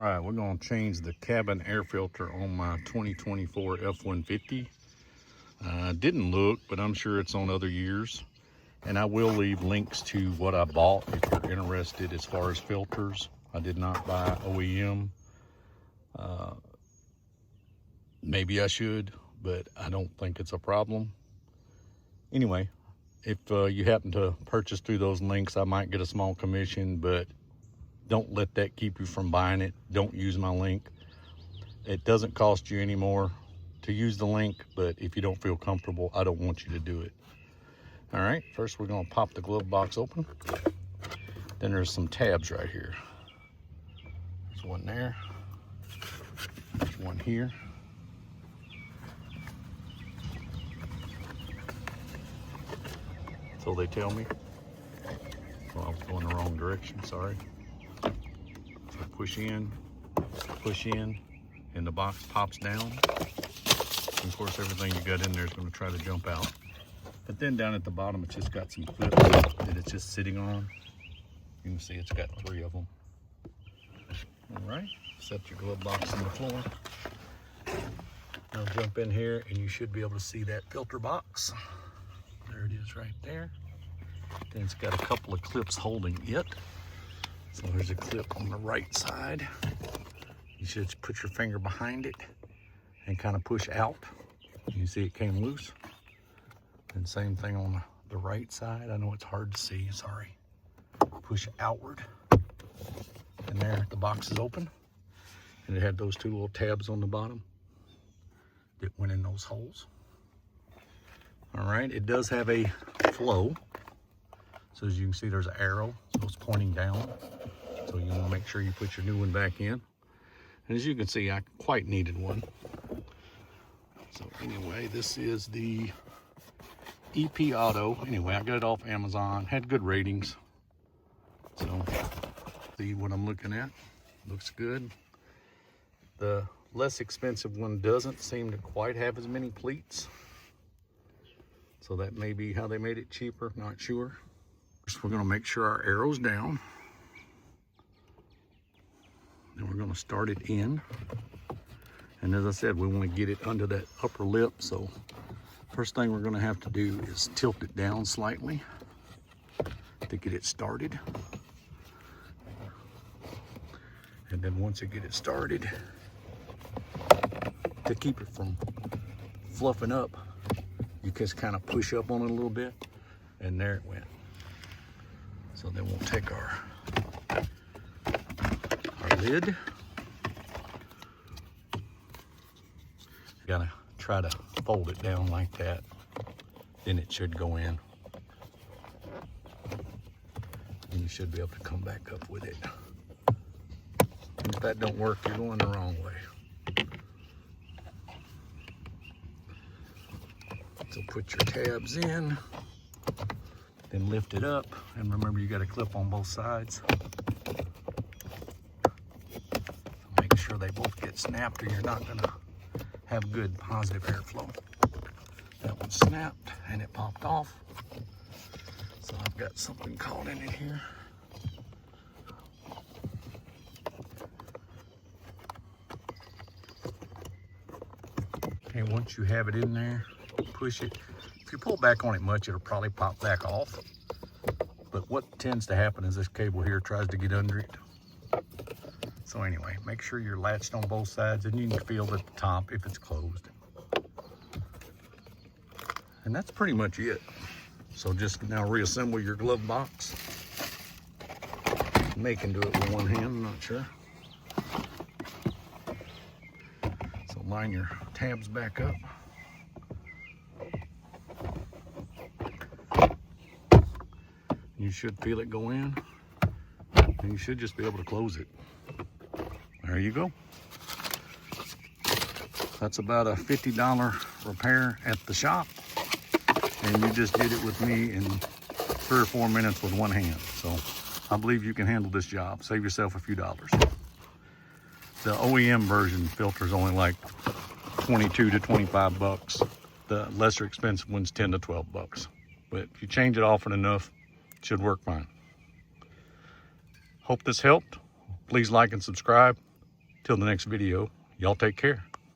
All right, we're gonna change the cabin air filter on my 2024 F-150. Didn't look, but I'm sure it's on other years. And I will leave links to what I bought if you're interested as far as filters. I did not buy OEM. Maybe I should, but I don't think it's a problem. Anyway, if you happen to purchase through those links, I might get a small commission, but don't let that keep you from buying it. Don't use my link. It doesn't cost you any more to use the link, but if you don't feel comfortable, I don't want you to do it. All right, first we're gonna pop the glove box open. Then there's some tabs right here. There's one there, there's one here. So they tell me. Well, I was going the wrong direction, sorry. So push in, and the box pops down. And of course, everything you got in there is gonna try to jump out. But then down at the bottom, it's just got some clips that it's just sitting on. You can see it's got 3 of them. All right, set your glove box on the floor. Now jump in here and you should be able to see that filter box. There it is right there. Then it's got a couple of clips holding it. So there's a clip on the right side. You should put your finger behind it and kind of push out. You see it came loose. And same thing on the right side. I know it's hard to see, sorry. Push outward. And there, the box is open. And it had those 2 little tabs on the bottom that went in those holes. All right, it does have a flow. So as you can see, there's an arrow, so it's pointing down. So you want to make sure you put your new one back in. And as you can see, I quite needed one. So anyway, this is the EP Auto. Anyway, I got it off Amazon, had good ratings. So see what I'm looking at, looks good. The less expensive one doesn't seem to quite have as many pleats. So that may be how they made it cheaper, not sure. First, we're gonna make sure our arrow's down. Then we're gonna start it in. And as I said, we wanna get it under that upper lip. So first thing we're gonna have to do is tilt it down slightly to get it started. And then once you get it started, to keep it from fluffing up, you just kind of push up on it a little bit, and there it went. So then we'll take our lid. Gotta try to fold it down like that. Then it should go in. And you should be able to come back up with it. And if that don't work, you're going the wrong way. So put your tabs in, then lift it up, and remember you got a clip on both sides. So make sure they both get snapped or you're not gonna have good positive airflow. That one snapped and it popped off. So I've got something caught in it here. Okay, once you have it in there, push it. If you pull back on it much, it'll probably pop back off. But what tends to happen is this cable here tries to get under it. So anyway, make sure you're latched on both sides and you can feel at the top if it's closed. And that's pretty much it. So just now reassemble your glove box. May can do it with one hand, I'm not sure. So line your tabs back up. You should feel it go in, and you should just be able to close it. There you go. That's about a $50 repair at the shop, and you just did it with me in 3 or 4 minutes with one hand. So I believe you can handle this job. Save yourself a few dollars. The OEM version filter is only like 22 to 25 bucks. The lesser expensive one's 10 to 12 bucks. But if you change it often enough, it should work fine. Hope this helped. Please like and subscribe. Till the next video, y'all take care.